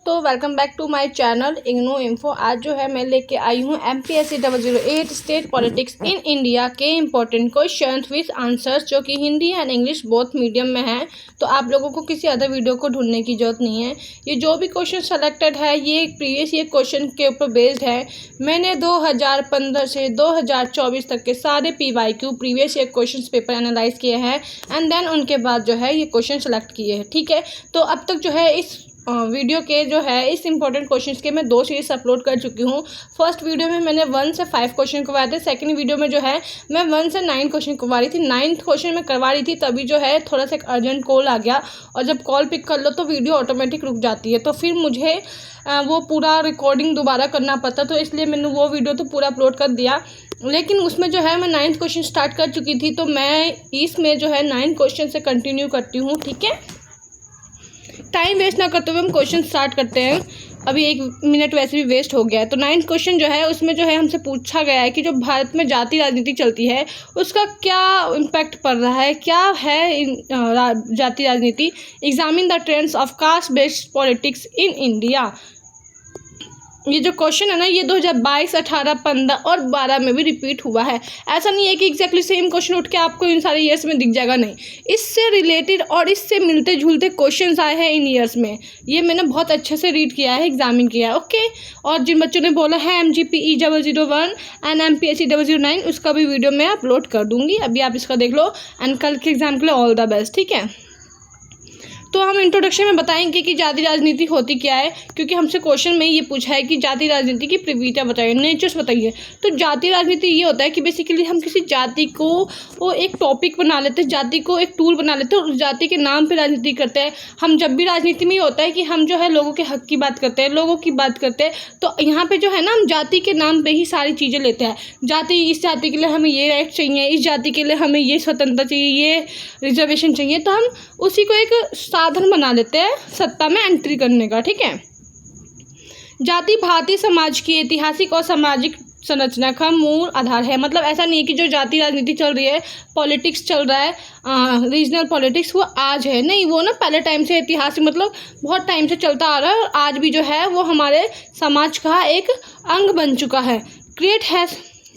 तो welcome back to my channel IGNOU info. आज जो है मैं लेके आई हूँ MPSC 008 state politics in India के इम्पोर्टेंट क्वेश्चन विथ आंसर्स, जो कि Hindi and English both medium में है। तो आप लोगों को किसी अदर वीडियो को ढूंढने की जरूरत नहीं है। ये जो भी क्वेश्चन सेलेक्टेड है ये प्रीवियस ईयर क्वेश्चन के ऊपर बेस्ड है। मैंने 2015 से 2024 तक के सारे PYQ previous year question paper analyse किए हैं एंड देन उनके बाद जो है ये क्वेश्चन सेलेक्ट किए हैं। ठीक है, तो अब तक जो है इस वीडियो के जो है इस इंपॉर्टेंट क्वेश्चंस के मैं 2 सीरीज अपलोड कर चुकी हूँ। फर्स्ट वीडियो में मैंने 1 से 5 क्वेश्चन करवाए थे। सेकंड वीडियो में जो है मैं 1 से 9 क्वेश्चन करवा रही थी। 9th क्वेश्चन में करवा रही थी, तभी जो है थोड़ा सा एक अर्जेंट कॉल आ गया और जब कॉल पिक कर लो तो वीडियो ऑटोमेटिक रुक जाती है, तो फिर मुझे वो पूरा रिकॉर्डिंग दोबारा करना पड़ता, तो इसलिए मैंने वो वीडियो तो पूरा अपलोड कर दिया। लेकिन उसमें जो है मैं 9th क्वेश्चन स्टार्ट कर चुकी थी, तो मैं इसमें जो है 9 क्वेश्चन से कंटिन्यू करती हूँ। ठीक है, टाइम वेस्ट ना करते हुए हम क्वेश्चन स्टार्ट करते हैं। अभी 1 मिनट वैसे भी वेस्ट हो गया है। तो 9th क्वेश्चन जो है उसमें जो है हमसे पूछा गया है कि जो भारत में जाति राजनीति चलती है उसका क्या इम्पैक्ट पड़ रहा है, क्या है जाति राजनीति। Examine the trends of caste based politics in India. ये जो क्वेश्चन है ना ये 2022, 18, 15 और 12 में भी रिपीट हुआ है। ऐसा नहीं है कि एग्जैक्टली सेम क्वेश्चन उठ के आपको इन सारे ईयर्स में दिख जाएगा, नहीं। इससे रिलेटेड और इससे मिलते जुलते क्वेश्चंस आए हैं इन ईयर्स में। ये मैंने बहुत अच्छे से रीड किया है, एग्जामिन किया है। ओके, और जिन बच्चों ने बोला है MGPE 001 एंड MPSC 009 उसका भी वीडियो मैं अपलोड कर दूंगी। अभी आप इसका देख लो एंड कल के एग्जाम के लिए ऑल द बेस्ट। ठीक है, तो हम इंट्रोडक्शन में बताएंगे कि जाति राजनीति होती क्या है, क्योंकि हमसे क्वेश्चन में ये पूछा है कि जाति राजनीति की प्रवृत्तियाँ बताइए, नेचर्स बताइए। तो जाति राजनीति ये होता है कि बेसिकली हम किसी जाति को वो एक टॉपिक बना लेते हैं, जाति को एक टूल बना लेते हैं और उस जाति के नाम पे राजनीति करते हैं। हम जब भी राजनीति में ये होता है कि हम जो है लोगों के हक की बात करते हैं, लोगों की बात करते हैं, तो यहाँ पे जो है ना हम जाति के नाम पे ही सारी चीज़ें लेते हैं। जाति, इस जाति के लिए हमें ये राइट चाहिए, इस जाति के लिए हमें ये स्वतंत्रता चाहिए, ये रिजर्वेशन चाहिए, तो हम उसी को एक साधन बना लेते हैं सत्ता में एंट्री करने का। ठीक है, जाति भारतीय समाज की ऐतिहासिक और सामाजिक संरचना का मूल आधार है। मतलब ऐसा नहीं है कि जो जाति राजनीति चल रही है, पॉलिटिक्स चल रहा है, रीजनल पॉलिटिक्स, वो आज है, नहीं। वो ना पहले टाइम से ऐतिहासिक मतलब बहुत टाइम से चलता आ रहा है और आज भी जो है वो हमारे समाज का एक अंग बन चुका है।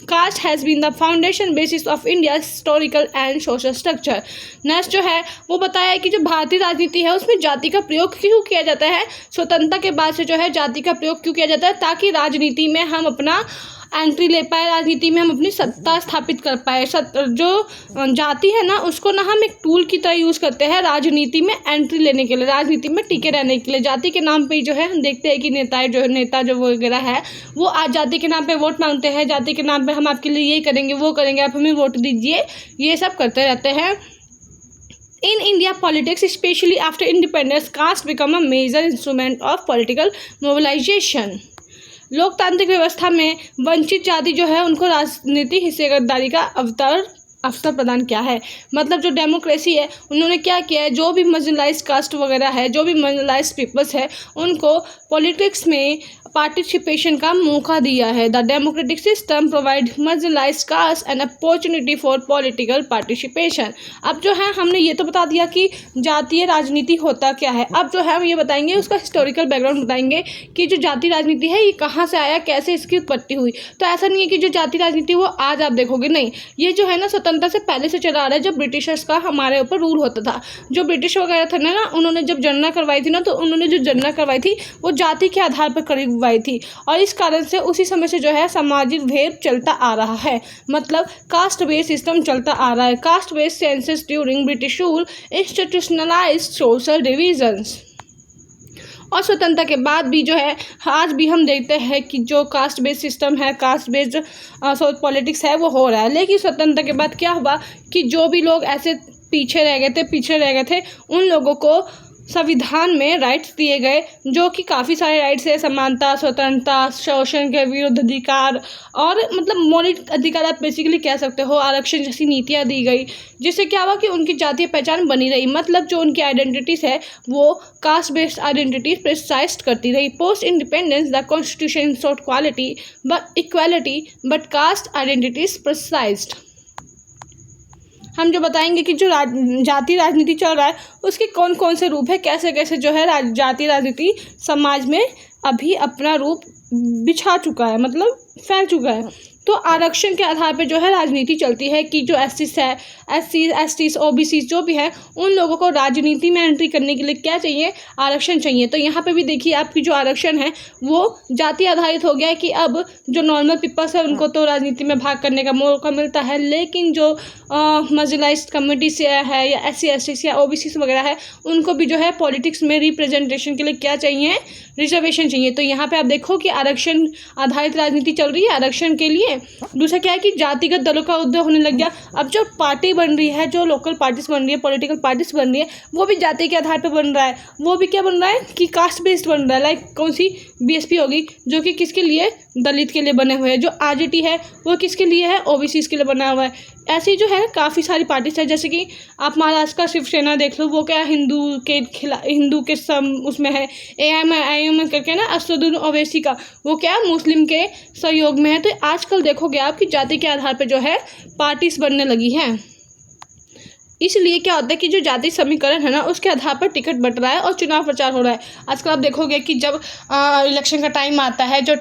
Caste has been the foundation basis of India's historical and social structure। Next जो है वो बताया है कि जो भारतीय राजनीति है उसमें जाति का प्रयोग क्यों किया जाता है। स्वतंत्रता के बाद से जो है जाति का प्रयोग क्यों किया जाता है, ताकि राजनीति में हम अपना एंट्री ले पाए, राजनीति में हम अपनी सत्ता स्थापित कर पाए। जो जाति है ना उसको ना हम एक टूल की तरह यूज़ करते हैं राजनीति में एंट्री लेने के लिए, राजनीति में टिके रहने के लिए। जाति के नाम पे ही जो है हम देखते हैं कि नेता जो वगैरह है वो आज जाति के नाम पे वोट मांगते हैं, जाति के नाम पे हम आपके लिए ये करेंगे वो करेंगे, आप हमें वोट दीजिए, ये सब करते रहते हैं। In India politics, especially after independence, caste become a major instrument of political mobilization। लोकतांत्रिक व्यवस्था में वंचित जाति जो है उनको राजनीतिक हिस्सेदारी का अवसर प्रदान किया है। मतलब जो डेमोक्रेसी है उन्होंने क्या किया है, जो भी मार्जिनलाइज्ड कास्ट वगैरह है, जो भी मार्जिनलाइज्ड पीपल्स है, उनको पॉलिटिक्स में पार्टिसिपेशन का मौका दिया है। The democratic system provide marginalised caste an opportunity for political participation. अब जो है हमने ये तो बता दिया कि जातीय राजनीति होता क्या है। अब जो है हम ये बताएंगे उसका हिस्टोरिकल बैकग्राउंड बताएंगे कि जो जाति राजनीति है ये कहाँ से आया, कैसे इसकी उत्पत्ति हुई। तो ऐसा नहीं है कि जो जाति राजनीति वो आज आप देखोगे, नहीं। ये जो है ना स्वतंत्रता से पहले से चला आ रहा है। जब ब्रिटिशर्स का हमारे ऊपर रूल होता था, जो ब्रिटिश वगैरह थे ना उन्होंने जब जनगणना करवाई थी ना, तो उन्होंने जो जनगणना करवाई थी वो जाति के आधार पर करवाई थी और इस कारण से उसी समय से जो है सामाजिक भेद चलता आ रहा है। मतलब कास्ट बेस्ड सिस्टम चलता आ रहा है। Caste based census during British rule institutionalised social divisions. और स्वतंत्रता के बाद भी जो है आज भी हम देखते हैं कि जो कास्ट बेस्ड सिस्टम है, कास्ट बेस्ड पॉलिटिक्स है वो हो रहा है। लेकिन स्वतंत्रता के बाद क्या हुआ कि जो भी लोग ऐसे पिछड़े रह गए थे उन लोगों को संविधान में राइट्स दिए गए, जो कि काफ़ी सारे राइट्स है, समानता, स्वतंत्रता, शोषण के विरुद्ध अधिकार और मतलब मौलिक अधिकार आप बेसिकली कह सकते हो, आरक्षण जैसी नीतियाँ दी गई, जिससे क्या हुआ कि उनकी जातीय पहचान बनी रही। मतलब जो उनकी आइडेंटिटीज़ है वो कास्ट बेस्ड आइडेंटिटीज प्रिसाइज करती रही। Post independence the constitution sought quality but equality but caste identities precised. हम जो बताएंगे कि जो जाति राजनीति चल रहा है उसके कौन कौन से रूप है, कैसे कैसे जो है जाति राजनीति समाज में अभी अपना रूप बिछा चुका है, मतलब फैल चुका है। तो आरक्षण के आधार पर जो है राजनीति चलती है कि जो एससी ओबीसी जो भी है उन लोगों को राजनीति में एंट्री करने के लिए क्या चाहिए, आरक्षण चाहिए। तो यहाँ पे भी देखिए आपकी जो आरक्षण है वो जाति आधारित हो गया है कि अब जो नॉर्मल पीपल्स है उनको तो राजनीति में भाग करने का मौका मिलता है, लेकिन जो मार्जिनलाइज्ड कम्युनिटी से है या SC या OBC वगैरह है उनको भी जो है पॉलिटिक्स में रिप्रेजेंटेशन के लिए क्या चाहिए, रिजर्वेशन चाहिए। तो यहाँ पे आप देखो कि आरक्षण आधारित राजनीति चल रही है आरक्षण के लिए। दूसरा क्या है कि जातिगत दलों का उदय होने लग गया। अब जो पार्टी बन रही है, जो लोकल पार्टीज बन रही है, पॉलिटिकल पार्टीज बन रही है, वो भी जाति के आधार पर बन रहा है। वो भी क्या बन रहा है कि कास्ट बेस्ड बन रहा है। लाइक कौन सी BSP होगी जो कि किसके लिए, दलित के लिए बने हुए हैं। जो RJT है वो किसके लिए है, OBC के लिए बना हुआ है। ऐसी जो है काफ़ी सारी पार्टीज है, जैसे कि आप महाराष्ट्र का शिवसेना देख लो, वो क्या हिंदू के उसमें है। AIM करके ना असदुद्दीन ओवैसी का, वो क्या मुस्लिम के सहयोग में है। तो आजकल देखोगे आप कि जाति के आधार पर जो है पार्टीज बनने लगी हैं। इसलिए क्या होता है कि जो जाति समीकरण है ना उसके आधार पर टिकट बट रहा है और चुनाव प्रचार हो रहा है। आजकल आप देखोगे कि जब इलेक्शन का टाइम आता है, जो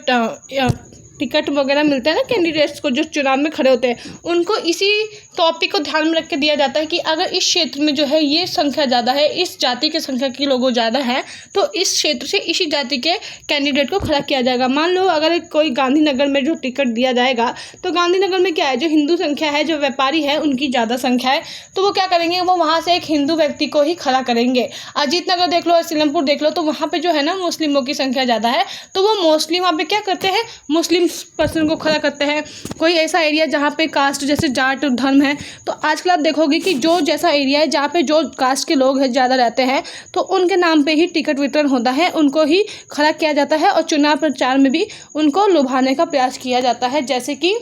टिकट वगैरह मिलता है ना कैंडिडेट्स को जो चुनाव में खड़े होते हैं, उनको इसी टॉपिक को ध्यान में रख के दिया जाता है कि अगर इस क्षेत्र में जो है ये संख्या ज़्यादा है, इस जाति की संख्या के लोगों ज़्यादा है, तो इस क्षेत्र से इसी जाति के कैंडिडेट को खड़ा किया जाएगा। मान लो अगर कोई गांधीनगर में जो टिकट दिया जाएगा, तो गांधीनगर में क्या है, जो हिंदू संख्या है, जो व्यापारी है, उनकी ज़्यादा संख्या है, तो वो क्या करेंगे, वो वहाँ से एक हिंदू व्यक्ति को ही खड़ा करेंगे। अजीत नगर देख लो, सीलमपुर देख लो, तो वहाँ पर जो है ना मुस्लिमों की संख्या ज़्यादा है, तो वो मोस्टली वहाँ पर क्या करते हैं, मुस्लिम पर्सन को खड़ा करते हैं। कोई ऐसा एरिया जहाँ पे कास्ट जैसे जाट धर्म है, तो आजकल आप देखोगे कि जो जैसा एरिया है जहाँ पे जो कास्ट के लोग हैं ज़्यादा रहते हैं, तो उनके नाम पे ही टिकट वितरण होता है, उनको ही खड़ा किया जाता है और चुनाव प्रचार में भी उनको लुभाने का प्रयास किया जाता है। जैसे कि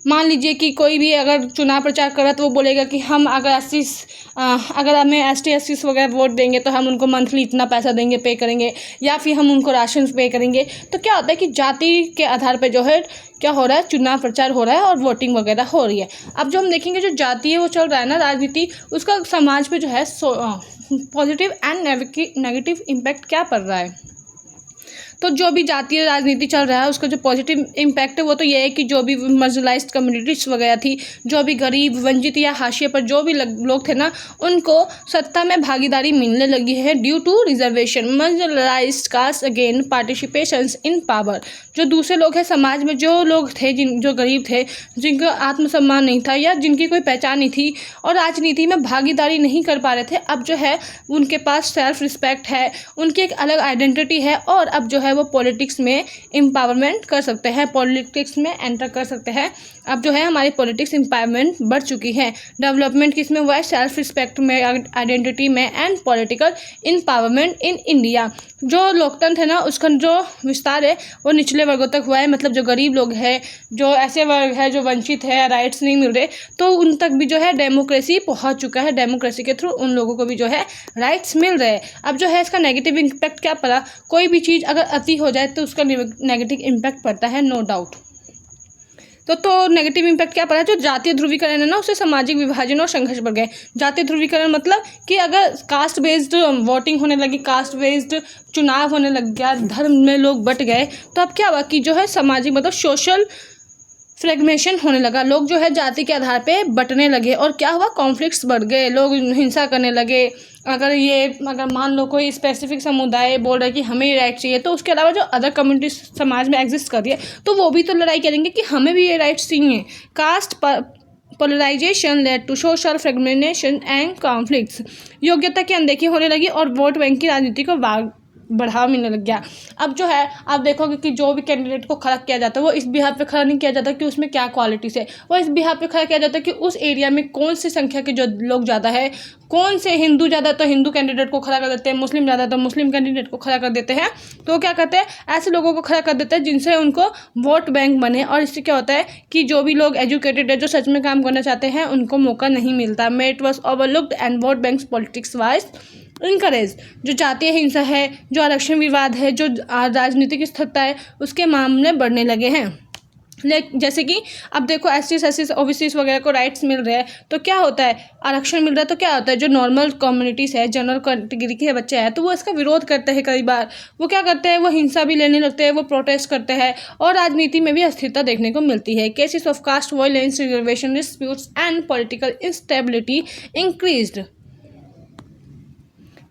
मान लीजिए कि कोई भी अगर चुनाव प्रचार कर रहा है तो वो बोलेगा कि हम अगर हमें ST वगैरह वोट देंगे तो हम उनको मंथली इतना पैसा देंगे, पे करेंगे, या फिर हम उनको राशन पे करेंगे। तो क्या होता है कि जाति के आधार पर जो है क्या हो रहा है, चुनाव प्रचार हो रहा है और वोटिंग वगैरह हो रही है। अब जो हम देखेंगे जो जाति है वो चल रहा है ना राजनीति, उसका समाज पे जो है पॉजिटिव एंड नेगेटिव इम्पैक्ट क्या पड़ रहा है। तो जो भी जातीय राजनीति चल रहा है उसका जो पॉजिटिव इम्पैक्ट है वो तो ये है कि जो भी मार्जिनलाइज्ड कम्युनिटीज वगैरह थी, जो भी गरीब, वंचित या हाशिए पर जो भी लोग थे ना, उनको सत्ता में भागीदारी मिलने लगी है due to reservation. Marginalised caste again participations in power. जो दूसरे लोग हैं समाज में, जो लोग थे जो गरीब थे, जिनका आत्मसम्मान नहीं था या जिनकी कोई पहचान नहीं थी और राजनीति में भागीदारी नहीं कर पा रहे थे, अब जो है उनके पास सेल्फ रिस्पेक्ट है, उनकी एक अलग आइडेंटिटी है और अब जो है वो पॉलिटिक्स में एम्पावरमेंट कर सकते हैं, पॉलिटिक्स में एंटर कर सकते हैं। अब जो है हमारी पॉलिटिक्स एम्पावरमेंट बढ़ चुकी है। डेवलपमेंट किस में हुआ है, सेल्फ रिस्पेक्ट में, आइडेंटिटी में and political empowerment in India. जो लोकतंत्र है ना उसका जो विस्तार है वो निचले वर्गों तक हुआ है। मतलब जो गरीब लोग हैं, जो ऐसे वर्ग है जो वंचित है, राइट्स नहीं मिल रहे, तो उन तक भी जो है डेमोक्रेसी पहुंच चुका है। डेमोक्रेसी के थ्रू उन लोगों को भी जो है राइट्स मिल रहे हैं। अब जो है इसका नेगेटिव इम्पैक्ट क्या पड़ा, कोई भी चीज़ अगर अति हो जाए तो उसका नेगेटिव इम्पैक्ट पड़ता है, नो डाउट। तो नेगेटिव इम्पैक्ट क्या पड़ा है, जो जातीय ध्रुवीकरण है ना उससे सामाजिक विभाजन और संघर्ष बढ़ गए। जातीय ध्रुवीकरण मतलब कि अगर कास्ट बेस्ड वोटिंग होने लगी, कास्ट बेस्ड चुनाव होने लग गया, धर्म में लोग बट गए, तो अब क्या हुआ कि जो है सामाजिक मतलब सोशल फ्रेगमेंटेशन होने लगा। लोग जो है जाति के आधार पे बंटने लगे और क्या हुआ, कॉन्फ्लिक्ट्स बढ़ गए, लोग हिंसा करने लगे। अगर मान लो कोई स्पेसिफिक समुदाय बोल रहा है कि हमें ये राइट चाहिए, तो उसके अलावा जो अदर कम्युनिटी समाज में एग्जिस्ट कर रही है तो वो भी तो लड़ाई करेंगे कि हमें भी ये राइट्स चाहिए। Caste polarisation led to social fragmentation and conflicts. योग्यता की अनदेखी होने लगी और वोट बैंक की राजनीति को बढ़ावा मिलने लग गया। अब जो है आप देखोगे कि जो भी कैंडिडेट को खड़ा किया जाता है वो इस बिहार पे खड़ा नहीं किया जाता कि उसमें क्या क्वालिटीज़ है, वो इस बिहार पे खड़ा किया जाता है कि उस एरिया में कौन सी संख्या के जो लोग ज़्यादा है, कौन से हिंदू ज़्यादा तो हिंदू कैंडिडेट को खड़ा कर देते हैं, मुस्लिम ज़्यादा तो मुस्लिम कैंडिडेट को खड़ा कर देते हैं। तो क्या करते हैं, ऐसे लोगों को खड़ा कर देते हैं जिनसे उनको वोट बैंक बने। और इससे क्या होता है कि जो भी लोग एजुकेटेड है, जो सच में काम करना चाहते हैं, उनको मौका नहीं मिलता। Merit was overlooked and vote banks politics wise encourage. जो जातीय हिंसा है, जो आरक्षण विवाद है, जो राजनीतिक स्थिरता है, उसके मामले बढ़ने लगे हैं। जैसे कि अब देखो SC OBC वगैरह को राइट्स मिल रहे हैं, तो क्या होता है, आरक्षण मिल रहा है तो क्या होता है, जो नॉर्मल कम्युनिटीज़ है, जनरल कैटेगरी के बच्चे हैं, तो वो इसका विरोध करते हैं। कई बार वो क्या करते हैं, वो हिंसा भी लेने लगते हैं, वो प्रोटेस्ट करते हैं और राजनीति में भी अस्थिरता देखने को मिलती है। Cases of caste violence, reservation disputes and political instability increased.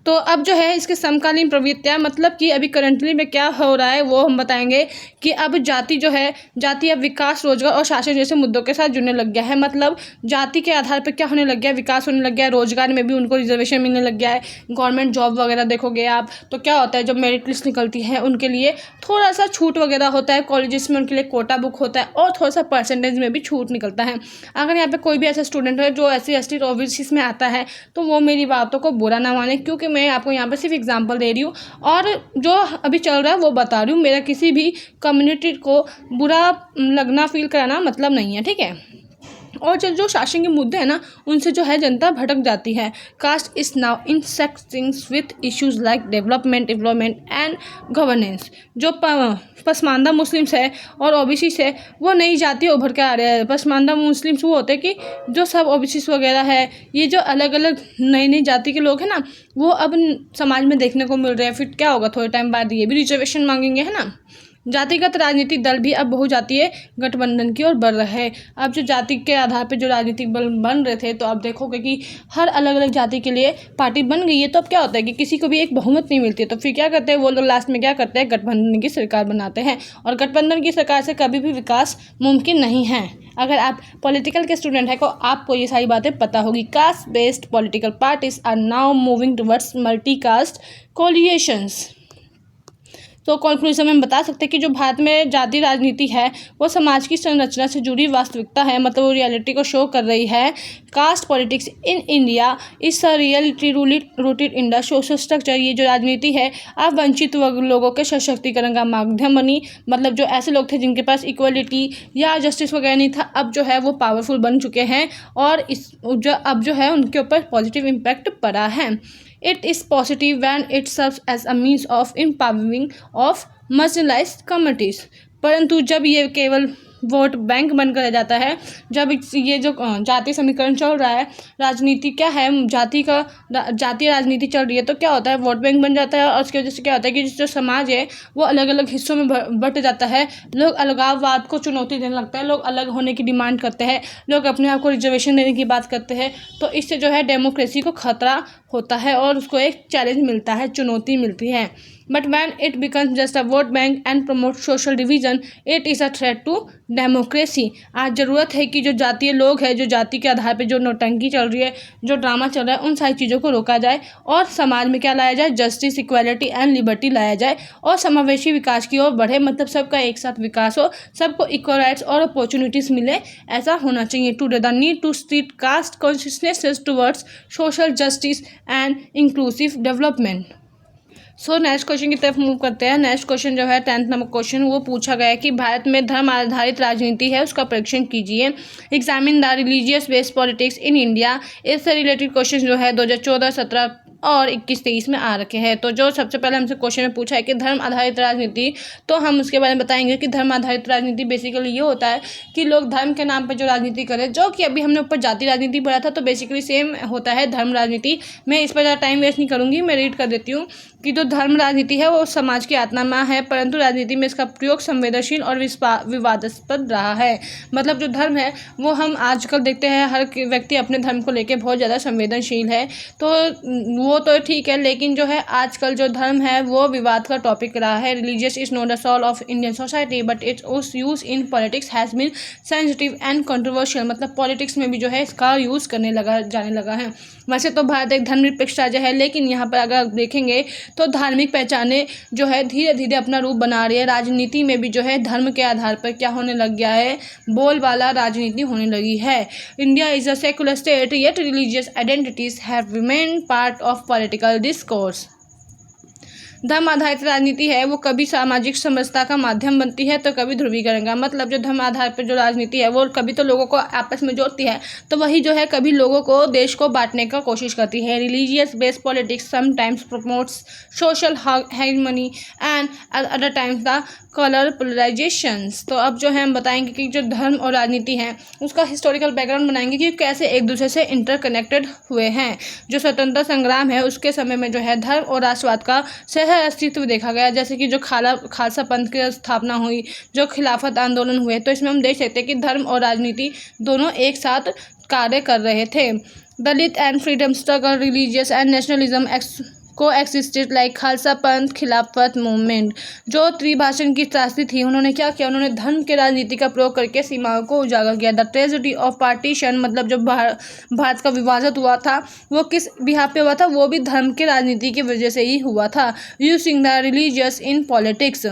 तो अब जो है इसके समकालीन प्रवृत्तियाँ, मतलब कि अभी करंटली में क्या हो रहा है वो हम बताएंगे कि अब जाति जो है, जाति अब विकास, रोजगार और शासन जैसे मुद्दों के साथ जुड़ने लग गया है। मतलब जाति के आधार पर क्या होने लग गया है, विकास होने लग गया है, रोजगार में भी उनको रिजर्वेशन मिलने लग गया है। गवर्नमेंट जॉब वगैरह देखोगे आप तो क्या होता है, जब मेरिट लिस्ट निकलती है उनके लिए थोड़ा सा छूट वगैरह होता है, कॉलेजेस में उनके लिए कोटा बुक होता है और थोड़ा सा परसेंटेज में भी छूट निकलता है। अगर यहाँ पे कोई भी ऐसा स्टूडेंट है जो SC ST OBC में आता है तो वो मेरी बातों को बुरा ना माने, क्योंकि मैं आपको यहाँ पर सिर्फ एग्जांपल दे रही हूँ और जो अभी चल रहा है वो बता रही हूँ। मेरा किसी भी कम्युनिटी को बुरा लगना, फील कराना मतलब नहीं है, ठीक है। और जो शासन के मुद्दे हैं ना, उनसे जो है जनता भटक जाती है। Caste is now intersecting with issues like development, employment and governance. जो पसमानदा मुस्लिम्स है और OBC है वो नई जाति उभर के आ रहे हैं। पसमानदा मुस्लिम्स वो होते हैं कि जो सब OBC वगैरह है, ये जो अलग अलग नई जाति के लोग हैं ना, वो अब समाज में देखने को मिल रहे हैं। फिर क्या होगा, थोड़े टाइम बाद ये भी रिजर्वेशन मांगेंगे, है ना। जातिगत राजनीतिक दल भी अब बहुजातीय गठबंधन की ओर बढ़ रहे हैं। अब जो जाति के आधार पर जो राजनीतिक दल बन रहे थे, तो अब देखोगे कि हर अलग अलग जाति के लिए पार्टी बन गई है। तो अब क्या होता है कि किसी को भी एक बहुमत नहीं मिलती है, तो फिर क्या करते हैं वो लोग, लास्ट में क्या करते हैं, गठबंधन की सरकार बनाते हैं। और गठबंधन की सरकार से कभी भी विकास मुमकिन नहीं है। अगर आप पॉलिटिकल के स्टूडेंट हैं तो आपको ये सारी बातें पता होगी। Caste based political parties are now moving towards multi caste coalitions. तो कंक्लूजन में बता सकते हैं कि जो भारत में जाति राजनीति है वो समाज की संरचना से जुड़ी वास्तविकता है, मतलब वो रियलिटी को शो कर रही है। Caste politics in India is a reality rooted in the social structure. ये जो राजनीति है अब वंचित वर्ग लोगों के सशक्तिकरण का माध्यम बनी। मतलब जो ऐसे लोग थे जिनके पास इक्वलिटी या जस्टिस वगैरह नहीं था, अब जो है वो पावरफुल बन चुके हैं और अब जो है उनके ऊपर पॉजिटिव इम्पैक्ट पड़ा है। It is positive when it serves as a means of empowering of marginalized communities। परंतु जब ये केवल वोट बैंक बनकर रह जाता है, जब ये जो जातीय समीकरण चल रहा है, राजनीति क्या है, जातीय राजनीति चल रही है, तो क्या होता है, वोट बैंक बन जाता है और उसकी वजह से क्या होता है कि जो समाज है वो अलग अलग हिस्सों में बंट जाता है। लोग अलगाववाद को चुनौती देने लगता है, लोग अलग होने की डिमांड करते हैं, लोग अपने आप को रिजर्वेशन देने की बात करते हैं। तो इससे जो है डेमोक्रेसी को खतरा होता है और उसको एक चैलेंज मिलता है, चुनौती मिलती है। But when it becomes just a vote bank and promote social division, it is a threat to democracy. आज ज़रूरत है कि जो जातीय लोग हैं, जो जाति के आधार पे जो नौटंकी चल रही है, जो ड्रामा चल रहा है, उन सारी चीज़ों को रोका जाए और समाज में क्या लाया जाए, जस्टिस, इक्वालिटी एंड लिबर्टी लाया जाए और समावेशी विकास की ओर बढ़े। मतलब सबका एक साथ विकास हो, सबको इक्वल राइट्स और अपॉर्चुनिटीज़ मिले, ऐसा होना चाहिए। Today the need to steer caste consciousness towards social justice and inclusive development. So next question की तरफ मूव करते हैं। नेक्स्ट क्वेश्चन जो है 10th नंबर क्वेश्चन, वो पूछा गया है कि भारत में धर्म आधारित राजनीति है, उसका परीक्षण कीजिए। Examine the religious based politics in India. इससे रिलेटेड क्वेश्चन जो है 2014, 17 और 21-23 में आ रखे हैं। तो जो सबसे पहले हमसे क्वेश्चन में पूछा है कि धर्म आधारित राजनीति, तो हम उसके बारे में बताएंगे कि धर्म आधारित राजनीति बेसिकली ये होता है कि लोग धर्म के नाम पर जो राजनीति करें, जो कि अभी हमने ऊपर जाति राजनीति पढ़ा था, तो बेसिकली सेम होता है धर्म राजनीति। मैं इस पर ज़्यादा टाइम वेस्ट नहीं करूँगी, मैं रीड कर देती हूँ कि जो धर्म राजनीति है वो समाज की आत्मा है, परंतु राजनीति में इसका प्रयोग संवेदनशील और विवादास्पद रहा है। मतलब जो धर्म है वो हम आजकल देखते हैं हर व्यक्ति अपने धर्म को लेकर बहुत ज़्यादा संवेदनशील है, तो वो तो ठीक है, लेकिन जो है आजकल जो धर्म है वो विवाद का टॉपिक रहा है। Religious is not the soul of Indian society but its use in politics has been sensitive and controversial. मतलब पॉलिटिक्स में भी जो है इसका यूज़ जाने लगा है। वैसे तो भारत एक धर्मनिरपेक्ष राज्य है, लेकिन यहाँ पर अगर देखेंगे तो धार्मिक पहचाने जो है धीरे धीरे अपना रूप बना रही है। राजनीति में भी जो है धर्म के आधार पर क्या होने लग गया है, बोलबाला राजनीति होने लगी है। India is a secular state yet religious identities have remained part of political discourse. धर्म आधारित राजनीति है वो कभी सामाजिक समरसता का माध्यम बनती है तो कभी ध्रुवीकरण का। मतलब जो धर्म आधार पर जो राजनीति है वो कभी तो लोगों को आपस में जोड़ती है, तो वही जो है कभी लोगों को देश को बांटने का कोशिश करती है। Religious based politics sometimes promotes social hegemony and other times the colour polarisations. तो अब जो है हम बताएंगे कि जो धर्म और राजनीति है उसका हिस्टोरिकल बैकग्राउंड बनाएंगे कि कैसे एक दूसरे से इंटरकनेक्टेड हुए हैं। जो स्वतंत्रता संग्राम है उसके समय में जो है धर्म और राष्ट्रवाद का सह अस्तित्व देखा गया, जैसे कि जो खालसा पंथ की स्थापना हुई, जो खिलाफत आंदोलन हुए, तो इसमें हम देख सकते हैं कि धर्म और राजनीति दोनों एक साथ कार्य कर रहे थे। Dalit and freedom struggle religious and nationalism को coexisted like Khalsa Panth Khilafat movement. जो त्रिभाषण की त्रासदी थी उन्होंने क्या किया, उन्होंने धर्म के राजनीति का प्रयोग करके सीमाओं को उजागर किया। द ट्रेजेडी ऑफ पार्टीशन, मतलब जब भारत का विभाजन हुआ था वो किस बिहाफ पे हुआ था, वो भी धर्म के राजनीति की वजह से ही हुआ था। Using the religious in politics,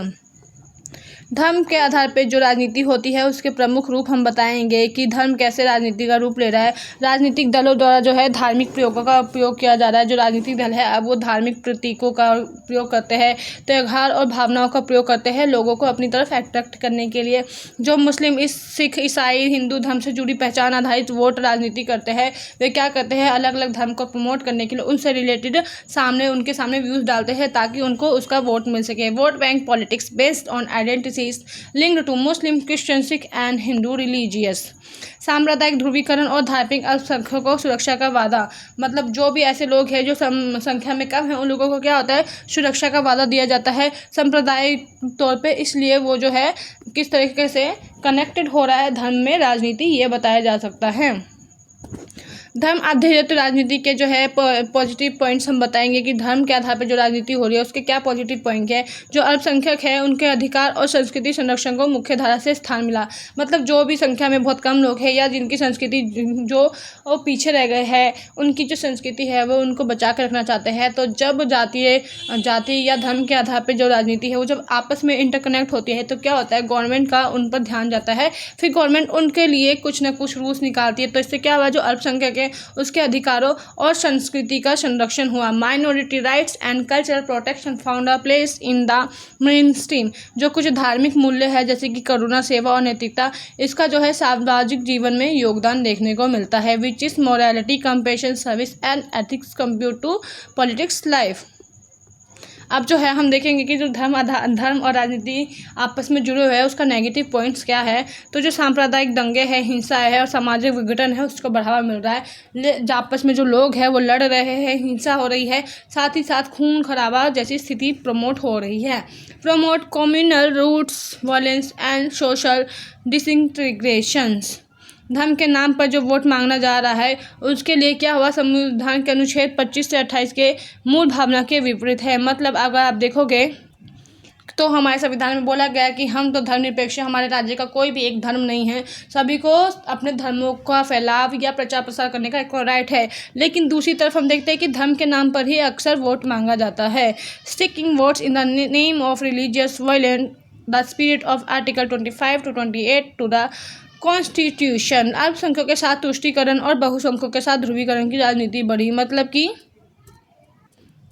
धर्म के आधार पर जो राजनीति होती है उसके प्रमुख रूप हम बताएंगे कि धर्म कैसे राजनीति का रूप ले रहा है। राजनीतिक दलों द्वारा जो है धार्मिक प्रयोगों का उपयोग किया जा रहा है। जो राजनीतिक दल है अब वो धार्मिक प्रतीकों का प्रयोग करते हैं, त्यौहार और भावनाओं का प्रयोग करते हैं लोगों को अपनी तरफ अट्रैक्ट करने के लिए। जो मुस्लिम सिख ईसाई हिंदू धर्म से जुड़ी पहचान आधारित वोट राजनीति करते हैं, वे क्या करते हैं अलग अलग धर्म को प्रमोट करने के लिए उनसे रिलेटेड उनके सामने व्यूज़ डालते हैं ताकि उनको उसका वोट मिल सके। Vote bank politics based on identity linked to Muslim, Christian, Sikh and Hindu religious। सांप्रदायिक ध्रुवीकरण और धार्मिक अल्पसंख्यकों को सुरक्षा का वादा, मतलब जो भी ऐसे लोग हैं जो संख्या में कम है उन लोगों को क्या होता है, सुरक्षा का वादा दिया जाता है सांप्रदायिक तौर पे, इसलिए वो जो है किस तरीके से कनेक्टेड हो रहा है धर्म में राजनीति, ये बताया जा सकता है। धर्म आधारित राजनीति के जो है पॉजिटिव पॉइंट्स हम बताएंगे कि धर्म के आधार पर जो राजनीति हो रही है उसके क्या पॉजिटिव पॉइंट है। जो अल्पसंख्यक है उनके अधिकार और संस्कृति संरक्षण को मुख्य धारा से स्थान मिला, मतलब जो भी संख्या में बहुत कम लोग हैं या जिनकी संस्कृति जो वो पीछे रह गए हैं उनकी जो संस्कृति है वो उनको बचा कर रखना चाहते हैं। तो जब जाति या धर्म के आधार पर जो राजनीति है वो जब आपस में इंटरकनेक्ट होती है तो क्या होता है, गवर्नमेंट का उन पर ध्यान जाता है, फिर गवर्नमेंट उनके लिए कुछ ना कुछ रूल्स निकालती है। तो इससे क्या हुआ, जो अल्पसंख्यक उसके अधिकारों और संस्कृति का संरक्षण हुआ। Minority rights and cultural protection found a place in the main stream. जो कुछ धार्मिक मूल्य है जैसे कि करुणा, सेवा और नैतिकता, इसका जो है सामाजिक जीवन में योगदान देखने को मिलता है। Which is morality, compassion, service and ethics compute to politics life. अब जो है हम देखेंगे कि जो धर्म और राजनीति आपस में जुड़े हुए हैं उसका नेगेटिव पॉइंट्स क्या है। तो जो सांप्रदायिक दंगे हैं, हिंसा है और सामाजिक विघटन है उसको बढ़ावा मिल रहा है। जो आपस में जो लोग हैं वो लड़ रहे हैं, हिंसा हो रही है, साथ ही साथ खून खराबा जैसी स्थिति प्रमोट हो रही है। Promote communal roots, violence and social disintegrations. धर्म के नाम पर जो वोट मांगना जा रहा है उसके लिए क्या हुआ, संविधान के अनुच्छेद 25 से 28 के मूल भावना के विपरीत है। मतलब अगर आप देखोगे तो हमारे संविधान में बोला गया है कि हम तो धर्मनिरपेक्ष, हमारे राज्य का कोई भी एक धर्म नहीं है, सभी को अपने धर्मों का फैलाव या प्रचार प्रसार करने का एक राइट है। लेकिन दूसरी तरफ हम देखते हैं कि धर्म के नाम पर ही अक्सर वोट मांगा जाता है। Sticking votes in the name of religious violence, the spirit of article 25 to 28 to the constitution. अल्पसंख्यकों के साथ तुष्टीकरण और बहुसंख्यकों के साथ ध्रुवीकरण की राजनीति बढ़ी। मतलब कि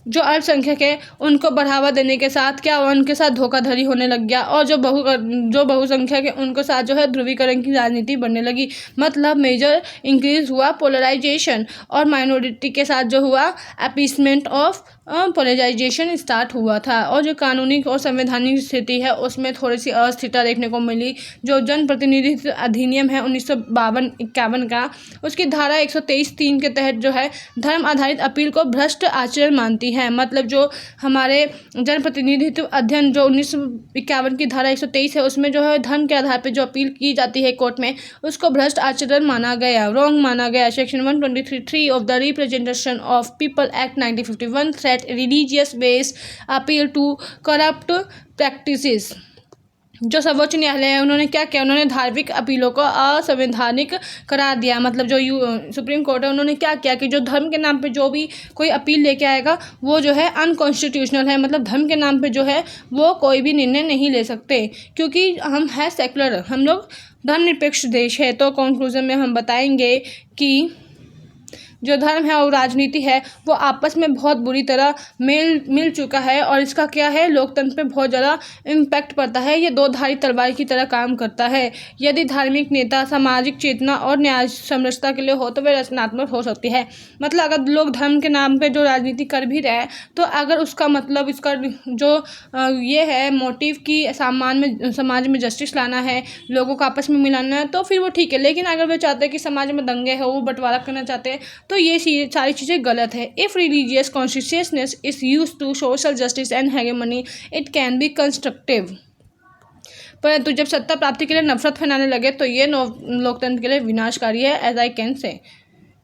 जो अल्पसंख्यक है उनको बढ़ावा देने के साथ क्या हुआ, उनके साथ धोखाधड़ी होने लग गया, और जो बहुसंख्यक है उनको साथ जो है ध्रुवीकरण की राजनीति बढ़ने लगी। मतलब मेजर इंक्रीज हुआ पोलराइजेशन, और माइनॉरिटी के साथ जो हुआ अपीसमेंट ऑफ पोलराइजेशन स्टार्ट हुआ था। और जो कानूनी और संवैधानिक स्थिति है उसमें थोड़ी सी अस्थिरता देखने को मिली। जो जन प्रतिनिधित्व अधिनियम है 1952-51 का, उसकी धारा 123(3) के तहत जो है धर्म आधारित अपील को भ्रष्ट आचरण मानती है। मतलब जो हमारे जन प्रतिनिधित्व अध्ययन जो 1951 की धारा 123 है उसमें जो है धर्म के आधार पर जो अपील की जाती है कोर्ट में उसको भ्रष्ट आचरण माना गया, रॉन्ग माना गया। Section 123(3) of the representation of people act 1951 religious based appeal to corrupt practices. जो सर्वोच्च न्यायालय है उन्होंने क्या किया, उन्होंने धार्मिक अपीलों को असंवैधानिक करार दिया। मतलब जो सुप्रीम कोर्ट है उन्होंने क्या किया कि जो धर्म के नाम पे जो भी कोई अपील लेके आएगा वो जो है अनकॉन्स्टिट्यूशनल है। मतलब धर्म के नाम पे जो है वो कोई भी निर्णय नहीं ले सकते, क्योंकि हम है सेकुलर, हम लोग धर्मनिरपेक्ष देश है। तो कंक्लूजन में हम बताएंगे कि जो धर्म है और राजनीति है वो आपस में बहुत बुरी तरह मिल चुका है और इसका क्या है, लोकतंत्र पे बहुत ज़्यादा इम्पैक्ट पड़ता है। ये दो धारी तलवार की तरह काम करता है। यदि धार्मिक नेता सामाजिक चेतना और न्याय समरसता के लिए हो तो वे रचनात्मक हो सकती है। मतलब अगर लोग धर्म के नाम पे जो राजनीति कर भी रहे हैं तो अगर उसका मतलब इसका जो ये है मोटिव कि समाज में जस्टिस लाना है, लोगों को आपस में मिलाना है, तो फिर वो ठीक है। लेकिन अगर वे चाहते हैं कि समाज में दंगे हो, वो बंटवारा करना चाहते हैं, तो ये सारी चीज़ें गलत है। If religious consciousness is used to social justice and hegemony it can be constructive. परंतु जब सत्ता प्राप्ति के लिए नफरत फैलाने लगे तो ये लोकतंत्र के लिए विनाशकारी है, as I can say.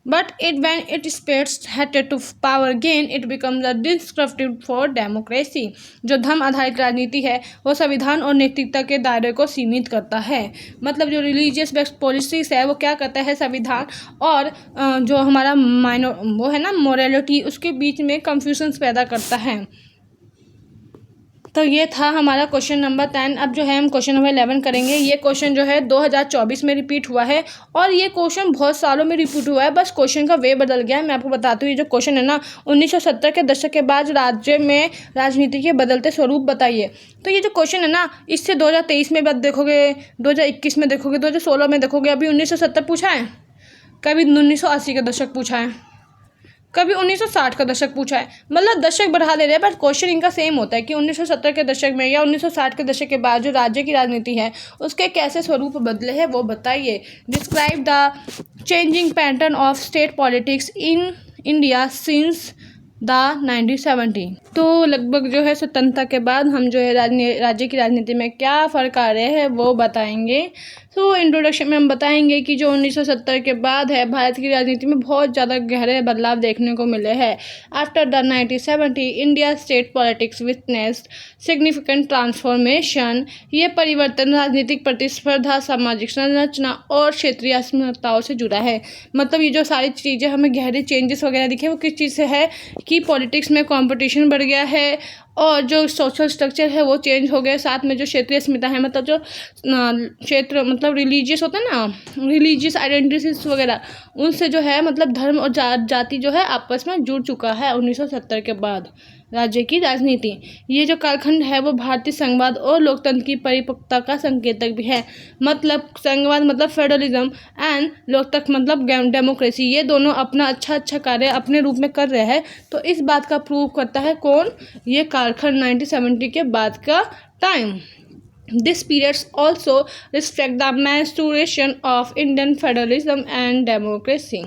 But when it spreads hatred to power gain, it becomes a destructive for democracy। जो धर्म आधारित राजनीति है वो संविधान और नैतिकता के दायरे को सीमित करता है। मतलब जो रिलीजियस बेस्ड पॉलिसीज है वो क्या करता है, संविधान और जो हमारा वो है ना मोरालिटी, उसके बीच में कंफ्यूजन्स पैदा करता है। तो ये था हमारा क्वेश्चन नंबर 10। अब जो है हम क्वेश्चन नंबर 11 करेंगे। ये क्वेश्चन जो है 2024 में रिपीट हुआ है और ये क्वेश्चन बहुत सालों में रिपीट हुआ है, बस क्वेश्चन का वे बदल गया है। मैं आपको बताती हूँ, ये जो क्वेश्चन है ना 1970 के दशक के बाद राज्य में राजनीति के बदलते स्वरूप बताइए। तो ये जो क्वेश्चन है ना इससे 2023 में बात देखोगे, 2021 में देखोगे, 2016 में देखोगे, अभी 1970 पूछा है, कभी 1980 का दशक पूछा है, कभी 1960 का दशक पूछा है। मतलब दशक बढ़ा दे रहे हैं, बट क्वेश्चन इनका सेम होता है कि 1970 के दशक में या 1960 के दशक के बाद जो राज्य की राजनीति है उसके कैसे स्वरूप बदले हैं वो बताइए। Describe the changing pattern of state politics in India since the 1970। तो लगभग जो है स्वतंत्रता के बाद हम जो है राज्य की राजनीति में क्या फ़र्क आ रहे हैं वो बताएंगे। तो इंट्रोडक्शन में हम बताएंगे कि जो 1970 के बाद है भारत की राजनीति में बहुत ज़्यादा गहरे बदलाव देखने को मिले हैं। After the 1970 India state politics witnessed significant transformation. ये परिवर्तन राजनीतिक प्रतिस्पर्धा, सामाजिक संरचना और क्षेत्रीय असमानताओं से जुड़ा है। मतलब ये जो सारी चीज़ें हमें गहरे चेंजेस वगैरह दिखे वो किस चीज़ से है कि पॉलिटिक्स में कंपटीशन बढ़ गया है और जो सोशल स्ट्रक्चर है वो चेंज हो गया। साथ में जो क्षेत्रीय अस्मिता है, मतलब जो क्षेत्र मतलब रिलीजियस होता है ना, रिलीजियस आइडेंटिटीज वगैरह, उनसे जो है मतलब धर्म और जाति जो है आपस में जुड़ चुका है 1970 के बाद राज्य की राजनीति। ये जो कालखंड है वो भारतीय संघवाद और लोकतंत्र की परिपक्वता का संकेतक भी है। मतलब संघवाद मतलब फेडरलिज्म एंड लोकतंत्र मतलब डेमोक्रेसी, ये दोनों अपना अच्छा कार्य अपने रूप में कर रहे हैं। तो इस बात का प्रूव करता है कौन, ये कालखंड 1970 के बाद का time. This periods also reflect the maturation of Indian federalism and democracy।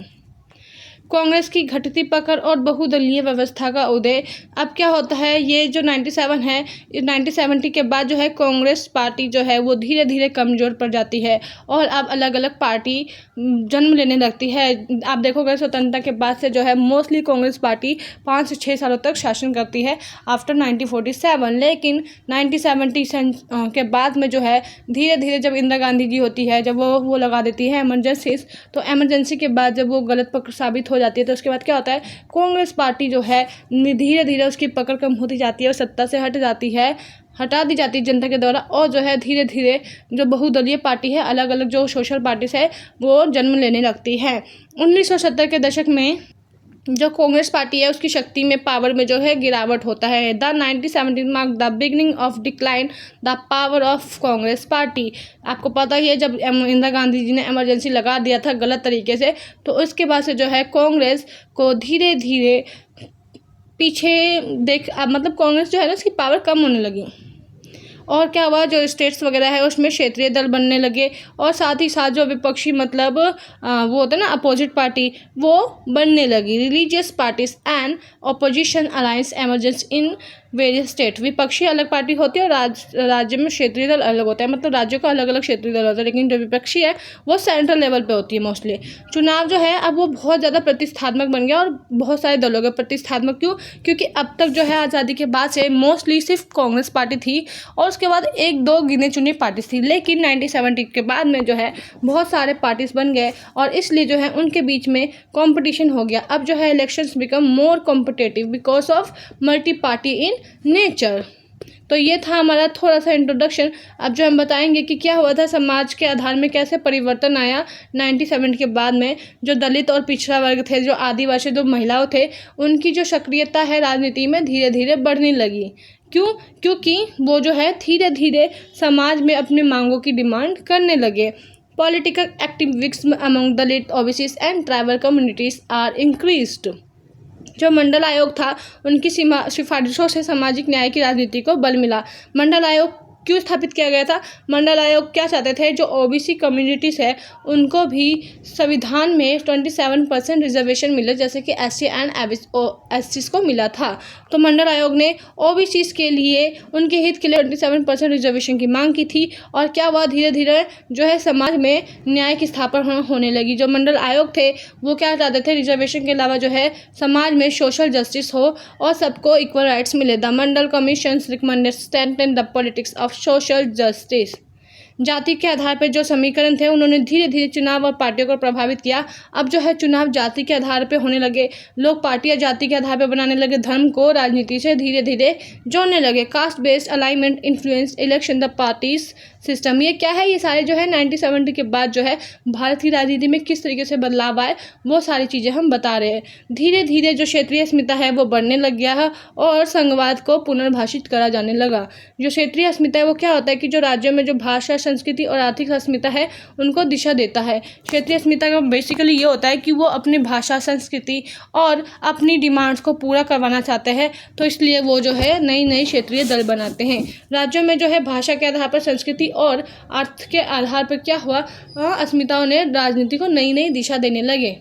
Congress की घटती पकड़ और बहुदलीय व्यवस्था का उदय। अब क्या होता है, ये जो 97 है, 1970 के बाद जो है कांग्रेस पार्टी जो है वो धीरे धीरे कमज़ोर पड़ जाती है और अब अलग अलग पार्टी जन्म लेने लगती है। आप देखोगे स्वतंत्रता के बाद से जो है मोस्टली कांग्रेस पार्टी 5 से 6 सालों तक शासन करती है आफ्टर 1947। लेकिन 1970 के बाद में जो है धीरे धीरे जब इंदिरा गांधी जी होती है, जब वो लगा देती है एमरजेंसीज, तो एमरजेंसी के बाद जब वो गलत पकड़ साबित हो जाती है तो उसके बाद क्या होता है, कांग्रेस पार्टी जो है धीरे धीरे उसकी पकड़ कम होती जाती है और सत्ता से हटा दी जाती है जनता के द्वारा। और जो है धीरे धीरे जो बहुदलीय पार्टी है, अलग अलग जो सोशल पार्टीज है वो जन्म लेने लगती है। 1970 के दशक में जो कांग्रेस पार्टी है उसकी शक्ति में, पावर में जो है गिरावट होता है। The 1970 mark the beginning of decline the power of Congress party. आपको पता ही है जब इंदिरा गांधी जी ने इमरजेंसी लगा दिया था गलत तरीके से, तो उसके बाद से जो है कांग्रेस को धीरे धीरे पीछे मतलब कांग्रेस जो है ना उसकी पावर कम होने लगी। और क्या हुआ, जो स्टेट्स वगैरह है उसमें क्षेत्रीय दल बनने लगे और साथ ही साथ जो विपक्षी मतलब वो होता है ना अपोजिट पार्टी, वो बनने लगी। Religious parties and opposition alliance emergence in various state. विपक्षी अलग पार्टी होती है और राज्य में क्षेत्रीय दल अलग होता है, मतलब राज्यों का अलग अलग क्षेत्रीय दल होता है। लेकिन जो विपक्षी है वो सेंट्रल लेवल पे होती है मोस्टली। चुनाव जो है अब वो बहुत ज़्यादा प्रतिष्ठात्मक बन गया और बहुत सारे दलों के प्रतिष्ठात्मक। क्यों? क्योंकि अब तक जो है आज़ादी के बाद से मोस्टली सिर्फ कांग्रेस पार्टी थी और उसके बाद 1-2 गिने चुने पार्टीज थी। लेकिन 1970 के बाद में जो है बहुत सारे पार्टीज बन गए और इसलिए जो है उनके बीच में कॉम्पिटिशन हो गया। अब जो है elections become more competitive because of multi party in nature. तो ये था हमारा थोड़ा सा इंट्रोडक्शन। अब जो हम बताएंगे कि क्या हुआ था समाज के आधार में, कैसे परिवर्तन आया 97 के बाद में। जो दलित और पिछड़ा वर्ग थे, जो आदिवासी, जो महिलाओं थे, उनकी जो सक्रियता है राजनीति में धीरे धीरे बढ़ने लगी। क्यों? क्योंकि वो जो है धीरे धीरे समाज में अपनी मांगों की डिमांड करने लगे। Political activism among Dalit, OBCs and tribal communities are increased. जो मंडल आयोग था, उनकी सिफारिशों से सामाजिक न्याय की राजनीति को बल मिला। मंडल आयोग क्यों स्थापित किया गया था? मंडल आयोग क्या चाहते थे, जो ओबीसी कम्युनिटीज़ है उनको भी संविधान में 27% रिजर्वेशन मिले, जैसे कि एससी एंड एससीज को मिला था। तो मंडल आयोग ने ओबीसीज के लिए, उनके हित के लिए 27% रिजर्वेशन की मांग की थी। और क्या हुआ, धीरे धीरे जो है समाज में न्याय की स्थापना होने लगी। जो मंडल आयोग थे वो क्या चाहते थे, रिजर्वेशन के अलावा जो है समाज में सोशल जस्टिस हो और सबको इक्वल राइट्स मिले। The Mandal commission recommended strengthen the politics of social justice. जाति के आधार पर जो समीकरण थे, उन्होंने धीरे धीरे चुनाव और पार्टियों को प्रभावित किया। अब जो है चुनाव जाति के आधार पर होने लगे, लोग पार्टियां जाति के आधार पर बनाने लगे, धर्म को राजनीति से धीरे धीरे जोड़ने लगे। Caste based alignment influence election the parties system. ये क्या है? ये सारे जो है 1970 के बाद जो है भारत की राजनीति में किस तरीके से बदलाव आए, वो सारी चीज़ें हम बता रहे हैं। धीरे धीरे जो क्षेत्रीय अस्मिता है वो बढ़ने लग गया है और संघवाद को पुनर्भाषित करा जाने लगा। जो क्षेत्रीय अस्मिता है वो क्या होता है कि जो राज्यों में जो भाषा, संस्कृति और आर्थिक अस्मिता है उनको दिशा देता है। क्षेत्रीय अस्मिता का बेसिकली ये होता है कि वो अपनी भाषा, संस्कृति और अपनी डिमांड्स को पूरा करवाना चाहते हैं, तो इसलिए वो जो है नई नई क्षेत्रीय दल बनाते हैं। राज्यों में जो है भाषा के आधार पर, संस्कृति और अर्थ के आधार पर क्या हुआ, अस्मिताओं ने राजनीति को नई नई दिशा देने लगे।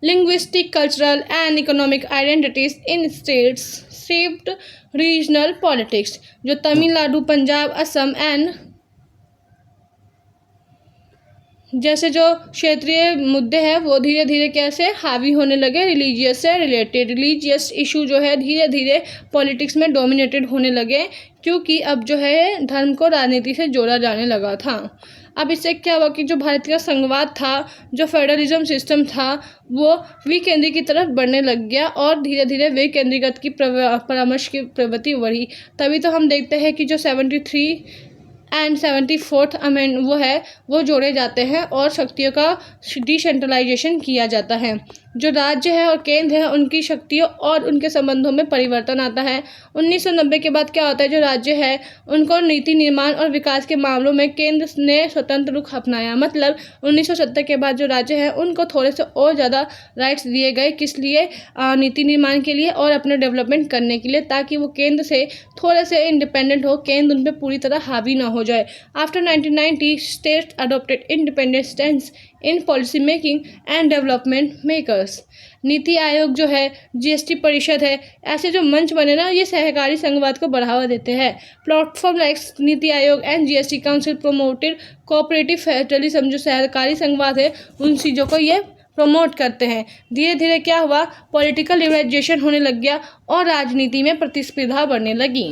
Linguistic, cultural and economic identities in states shaped regional politics. जो तमिलनाडु, पंजाब, असम एंड जैसे जो क्षेत्रीय मुद्दे हैं वो धीरे धीरे कैसे हावी होने लगे, रिलीजियस से रिलेटेड। रिलीजियस इशू जो है धीरे धीरे पॉलिटिक्स में डोमिनेटेड होने लगे, क्योंकि अब जो है धर्म को राजनीति से जोड़ा जाने लगा था। अब इससे क्या हुआ कि जो भारतीय संघवाद था, जो फेडरलिज्म सिस्टम था, वो विकेंद्री की तरफ बढ़ने लग गया और धीरे धीरे विकेंद्रीगत की परामर्श की प्रवृत्ति बढ़ी। तभी तो हम देखते हैं कि जो 73 एंड 74th अमेंड वो जोड़े जाते हैं और शक्तियों का डिसेंट्रलाइजेशन किया जाता है। जो राज्य है और केंद्र है उनकी शक्तियों और उनके संबंधों में परिवर्तन आता है। 1990 के बाद क्या होता है, जो राज्य है उनको नीति निर्माण और विकास के मामलों में केंद्र ने स्वतंत्र रुख अपनाया। मतलब 1970 के बाद जो राज्य है उनको थोड़े से और ज़्यादा राइट्स दिए गए, किस लिए? नीति निर्माण के लिए और अपने डेवलपमेंट करने के लिए, ताकि वो केंद्र से थोड़े से इंडिपेंडेंट हो, केंद्र उन पर पूरी तरह हावी ना हो जाए। After 1990 states adopted independent stands in policy making and development makers. NITI Aayog जो है, जीएसटी परिषद है, ऐसे जो मंच बने ना, ये सहकारी संघवाद को बढ़ावा देते हैं। Platform like NITI Aayog and GST council promoted cooperative federalism. जो सहकारी संघवाद है उन चीज़ों को ये प्रमोट करते हैं। धीरे धीरे क्या हुआ, पॉलिटिकल लिबरलाइजेशन होने लग गया और राजनीति में प्रतिस्पर्धा बढ़ने लगी।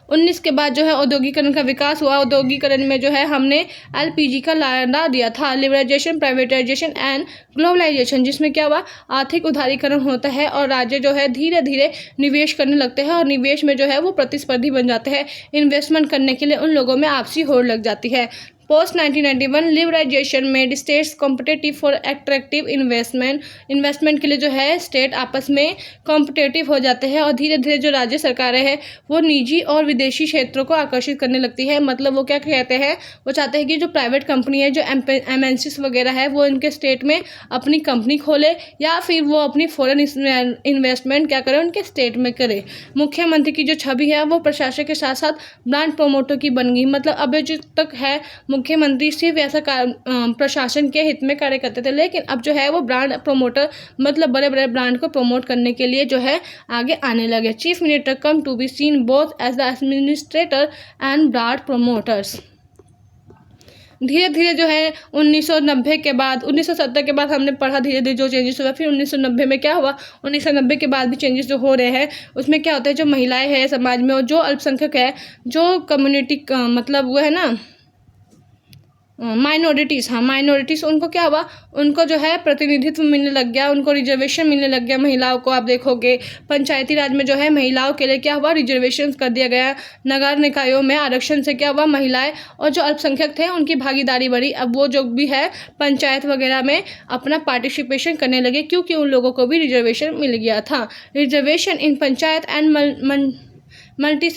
19 के बाद जो है औद्योगिकरण का विकास हुआ। औद्योगिकरण में जो है हमने एलपीजी का ला दिया था, लिबरलाइजेशन, प्राइवेटाइजेशन एंड ग्लोबलाइजेशन, जिसमें क्या हुआ, आर्थिक उदारीकरण होता है और राज्य जो है धीरे धीरे निवेश करने लगते हैं और निवेश में जो है वो प्रतिस्पर्धी बन जाते हैं। इन्वेस्टमेंट करने के लिए उन लोगों में आपसी होड़ लग जाती है। Post 1991 liberalisation made states competitive for attractive investment के लिए जो है स्टेट आपस में कॉम्पिटेटिव हो जाते हैं और धीरे धीरे जो राज्य सरकारें हैं वो निजी और विदेशी क्षेत्रों को आकर्षित करने लगती है। मतलब वो क्या कहते हैं, वो चाहते हैं कि जो प्राइवेट कंपनी है, जो एमएनसीज वगैरह है, वो इनके स्टेट में अपनी कंपनी खोले या फिर वो अपनी फॉरेन इन्वेस्टमेंट क्या करें, उनके स्टेट में करे। मुख्यमंत्री की जो छवि है वो प्रशासक के साथ साथ ब्रांड प्रोमोटर की बन गई। मतलब अभी जो तक है मुख्यमंत्री सिर्फ ऐसा प्रशासन के हित में कार्य करते थे, लेकिन अब जो है वो ब्रांड प्रोमोटर, मतलब बड़े बड़े ब्रांड को प्रमोट करने के लिए जो है आगे आने लगे। Chief minister come to be seen both as the administrator and brand promoters. धीरे धीरे जो है 1990 के बाद, 1970 के बाद हमने पढ़ा धीरे धीरे जो चेंजेस हुआ। फिर 1990 में क्या हुआ, 1990 के बाद भी चेंजेस जो हो रहे हैं उसमें क्या होता है, जो महिलाएं हैं समाज में और जो अल्पसंख्यक है, जो कम्युनिटी मतलब वो है ना, माइनॉरिटीज़, हाँ माइनॉरिटीज़, उनको क्या हुआ, उनको जो है प्रतिनिधित्व मिलने लग गया, उनको रिजर्वेशन मिलने लग गया। महिलाओं को आप देखोगे पंचायती राज में जो है महिलाओं के लिए क्या हुआ, रिजर्वेशन कर दिया गया। नगर निकायों में आरक्षण से क्या हुआ, महिलाएं और जो अल्पसंख्यक थे उनकी भागीदारी बढ़ी। अब वो जो भी है पंचायत वगैरह में अपना पार्टिसिपेशन करने लगे, क्योंकि उन लोगों को भी रिजर्वेशन मिल गया था। Reservation in panchayat and multi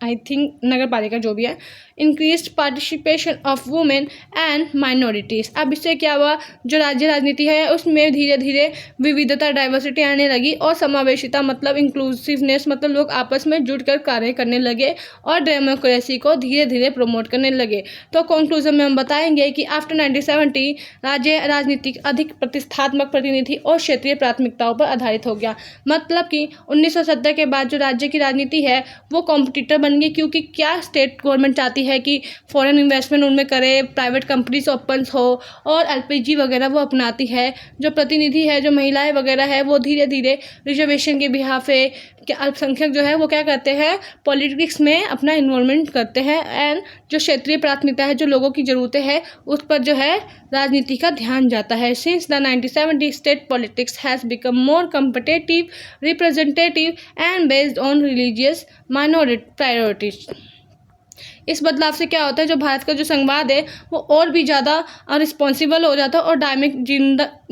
I think nagar palika जो भी है, increased participation of women and minorities. अब इससे क्या हुआ, जो राज्य राजनीति है उसमें धीरे धीरे विविधता, डाइवर्सिटी आने लगी, और समावेशिता मतलब इंक्लूसिवनेस, मतलब लोग आपस में जुड़कर कार्य करने लगे और डेमोक्रेसी को धीरे धीरे प्रमोट करने लगे। तो कंक्लूजन में हम बताएंगे कि आफ्टर 1970 राज्य राजनीति अधिक प्रतिष्ठात्मक, प्रतिनिधि और क्षेत्रीय प्राथमिकताओं पर आधारित हो गया। मतलब कि 1970 के बाद जो राज्य की राजनीति है वो कॉम्पिटिटर बन गई, क्योंकि क्या स्टेट गवर्नमेंट चाहती है कि फॉरेन इन्वेस्टमेंट उनमें करे, प्राइवेट कंपनीज ओपन हो, और एलपीजी वगैरह वो अपनाती है। जो प्रतिनिधि है, जो महिलाएं वगैरह है, वो धीरे धीरे रिजर्वेशन के बिहाफ पे कि अल्पसंख्यक जो है वो क्या करते हैं, पॉलिटिक्स में अपना इन्वॉल्वमेंट करते हैं। एंड जो क्षेत्रीय प्राथमिकता है, जो लोगों की ज़रूरतें हैं, उस पर जो है राजनीति का ध्यान जाता है। Since the 1970 state politics has become more competitive, representative and based on religious minority priorities. इस बदलाव से क्या होता है, जो भारत का जो संवाद है वो और भी ज़्यादा रिस्पॉन्सिबल हो जाता है और डायनेमिक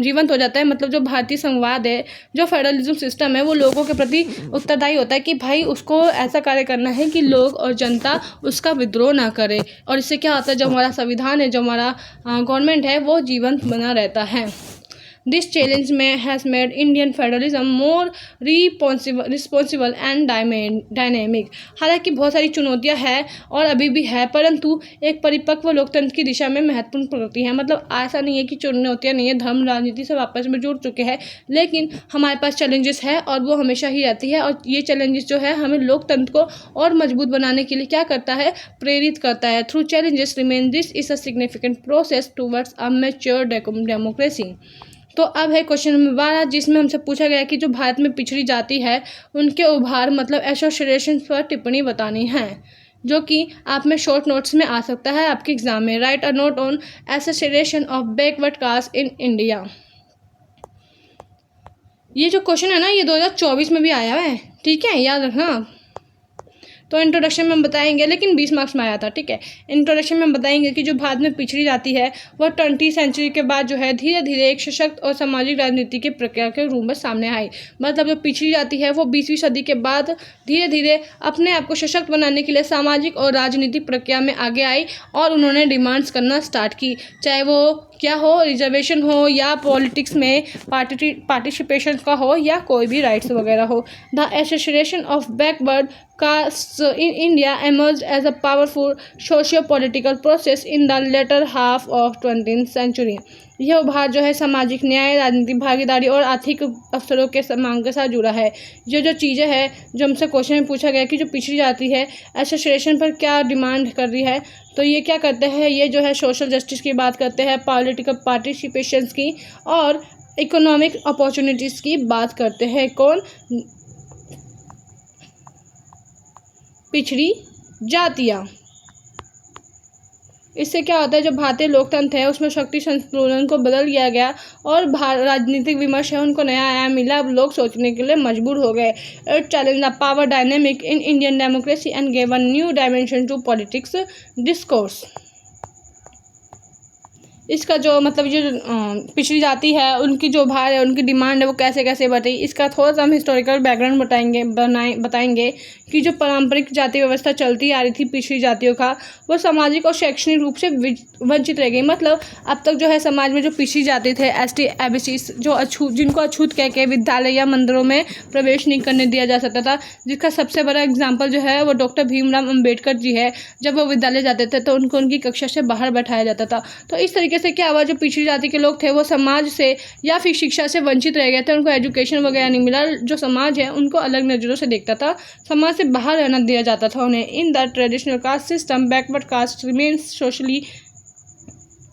जीवंत हो जाता है। मतलब जो भारतीय संवाद है, जो फेडरलिज्म सिस्टम है, वो लोगों के प्रति उत्तरदायी होता है कि भाई उसको ऐसा कार्य करना है कि लोग और जनता उसका विद्रोह ना करे। और इससे क्या होता है, जो हमारा संविधान है, जो हमारा गवर्नमेंट है, वो जीवंत बना रहता है। This challenge has made Indian federalism more responsible and dynamic। हालांकि बहुत सारी चुनौतियां हैं और अभी भी है, परंतु एक परिपक्व लोकतंत्र की दिशा में महत्वपूर्ण प्रगति है। मतलब ऐसा नहीं है कि चुनौतियां नहीं है, धर्म राजनीति सब आपस में जुड़ चुके हैं, लेकिन हमारे पास चैलेंजेस है और वो हमेशा ही रहती है। और ये चैलेंजेस जो है हमें लोकतंत्र को और मजबूत बनाने के लिए क्या करता है, प्रेरित करता है। Through challenges remain this is a significant process towards a mature democracy. तो अब है क्वेश्चन नंबर 12, जिसमें हमसे पूछा गया कि जो भारत में पिछड़ी जाति है उनके उभार मतलब एसोसिएशन पर टिप्पणी बतानी है, जो कि आप में शॉर्ट नोट्स में आ सकता है आपके एग्जाम में। Right a note on association of backward caste in India. ये जो क्वेश्चन है ना, ये 2024 में भी आया है, ठीक है, याद रखना। तो इंट्रोडक्शन में हम बताएंगे, लेकिन 20 मार्क्स में आया था, ठीक है। इंट्रोडक्शन में हम बताएंगे कि जो भारत में पिछड़ी जाति है वह 20वीं सेंचुरी के बाद जो है धीरे धीरे एक सशक्त और सामाजिक राजनीति की प्रक्रिया के रूप में सामने आई। मतलब जो पिछड़ी जाति है वो 20वीं सदी के बाद धीरे धीरे अपने आप को सशक्त बनाने के लिए सामाजिक और राजनीतिक प्रक्रिया में आगे आई और उन्होंने डिमांड्स करना स्टार्ट की, चाहे वो क्या हो, रिजर्वेशन हो या पॉलिटिक्स में पार्टिसिपेशन का हो या कोई भी राइट्स वगैरह हो। The association of backward castes in India emerged as a powerful socio-political process in the latter half of 20th century। यह उभार जो है सामाजिक न्याय, राजनीतिक भागीदारी और आर्थिक अवसरों के मांग के साथ जुड़ा है। जो चीज़ें हैं जो हमसे क्वेश्चन में पूछा गया कि जो पिछड़ी जाती है एसोसिएशन पर क्या डिमांड कर रही है, तो ये क्या करते हैं, ये जो है सोशल जस्टिस की बात करते हैं, पॉलिटिकल पार्टिसिपेशन की और इकोनॉमिक अपॉर्चुनिटीज़ की बात करते हैं। कौन, पिछड़ी जातियाँ। इससे क्या होता है, जो भारतीय लोकतंत्र है उसमें शक्ति संतुलन को बदल दिया गया और राजनीतिक विमर्श है उनको नया आयाम मिला। अब लोग सोचने के लिए मजबूर हो गए। It challenge the power dynamic in Indian democracy and gave a new dimension to politics discourse. इसका जो मतलब जो पिछड़ी जाति है उनकी जो उभार है, उनकी डिमांड है, वो कैसे कैसे बढ़ी, इसका थोड़ा सा हम हिस्टोरिकल बैकग्राउंड बताएंगे कि जो पारंपरिक जाति व्यवस्था चलती आ रही थी पिछड़ी जातियों का, वो सामाजिक और शैक्षणिक रूप से वंचित रह गई। मतलब अब तक जो है समाज में जो पिछड़ी जाति थे, ST ABC, जो अछूत, जिनको अछूत कह के विद्यालय या मंदिरों में प्रवेश नहीं करने दिया जा सकता था, जिसका सबसे बड़ा एग्जाम्पल जो है वो डॉक्टर भीमराव अम्बेडकर जी है। जब वो विद्यालय जाते थे तो उनको उनकी कक्षा से बाहर बैठाया जाता था। तो इस तरीके से क्या हुआ, जो पिछड़ी जाति के लोग थे वो समाज से या फिर शिक्षा से वंचित रह गए थे, उनको एजुकेशन वगैरह नहीं मिला। जो समाज है उनको अलग नज़रों से देखता था, समाज से बाहर रहना दिया जाता था उन्हें। In the traditional caste system backward caste remains socially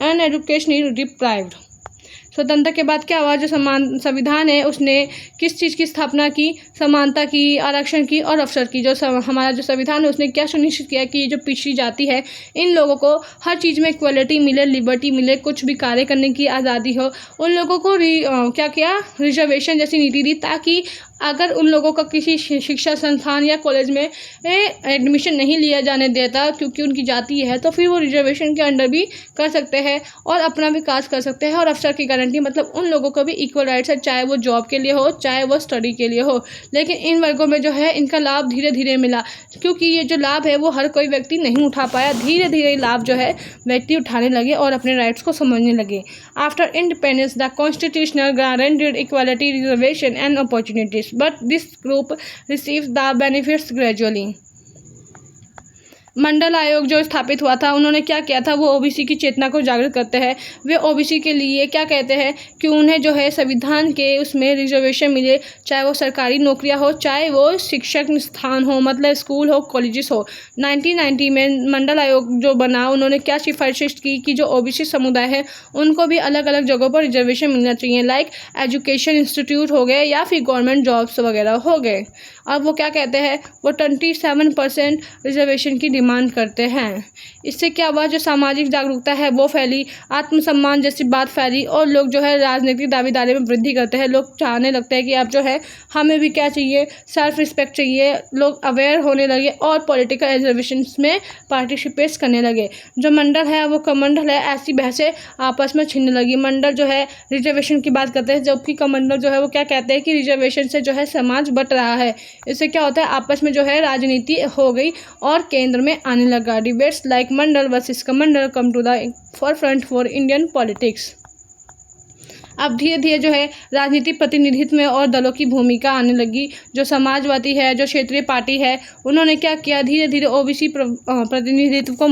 and educationally deprived. स्वतंत्रता के बाद क्या हुआ, जो समान संविधान है उसने किस चीज़ की स्थापना की, समानता की, आरक्षण की और अवसर की। जो हमारा जो संविधान है उसने क्या सुनिश्चित किया कि ये जो पिछड़ी जाति है इन लोगों को हर चीज़ में इक्वलिटी मिले, लिबर्टी मिले, कुछ भी कार्य करने की आज़ादी हो। उन लोगों को क्या किया, रिजर्वेशन जैसी नीति दी, ताकि अगर उन लोगों का किसी शिक्षा संस्थान या कॉलेज में एडमिशन नहीं लिया जाने देता क्योंकि उनकी जाति है, तो फिर वो रिजर्वेशन के अंडर भी कर सकते हैं और अपना विकास कर सकते हैं। और अवसर की गारंटी मतलब उन लोगों को भी इक्वल राइट्स है, चाहे वो जॉब के लिए हो, चाहे वो स्टडी के लिए हो। लेकिन इन वर्गों में जो है इनका लाभ धीरे धीरे मिला, क्योंकि ये जो लाभ है वो हर कोई व्यक्ति नहीं उठा पाया। धीरे धीरे लाभ जो है व्यक्ति उठाने लगे और अपने राइट्स को समझने लगे। After independence the constitutional guaranteed equality, reservation and opportunities, but this group receives the benefits gradually। मंडल आयोग जो स्थापित हुआ था, उन्होंने क्या किया था, वो ओबीसी की चेतना को जागृत करते हैं। वे ओबीसी के लिए क्या कहते हैं कि उन्हें जो है संविधान के उसमें रिजर्वेशन मिले, चाहे वो सरकारी नौकरियां हो, चाहे वो शिक्षक स्थान हो, मतलब स्कूल हो, कॉलेजेस हो। 1990 में मंडल आयोग जो बना, उन्होंने क्या सिफारिश की कि जो ओबीसी समुदाय है उनको भी अलग अलग जगहों पर रिजर्वेशन मिलना चाहिए, लाइक एजुकेशन इंस्टीट्यूट हो गए या फिर गवर्नमेंट जॉब्स वगैरह हो गए। अब वो क्या कहते हैं, वो 27% रिजर्वेशन की डिमांड करते हैं। इससे क्या हुआ, जो सामाजिक जागरूकता है वो फैली, आत्मसम्मान जैसी बात फैली और लोग जो है राजनीतिक दावेदारी में वृद्धि करते हैं। लोग चाहने लगते हैं कि अब जो है हमें भी क्या चाहिए, सेल्फ रिस्पेक्ट चाहिए। लोग अवेयर होने लगे और पॉलिटिकल रिजर्वेशंस में पार्टिसिपेट करने लगे। जो मंडल है वो कमंडल है, ऐसी बहसें आपस में छिड़ने लगी। मंडल जो है रिजर्वेशन की बात करते हैं, जबकि कमंडल जो है वो क्या कहते हैं कि रिजर्वेशन से जो है समाज बट रहा है। इससे क्या होता है, आपस में जो है राजनीति हो गई और केंद्र में आने लगा। Debates like Mandal versus Kamandal come to the forefront for Indian politics. अब धीरे धीरे जो है राजनीतिक प्रतिनिधित्व में और दलों की भूमिका आने लगी। जो समाजवादी है, जो क्षेत्रीय पार्टी है, उन्होंने क्या किया, धीरे धीरे ओबीसी प्रतिनिधित्व को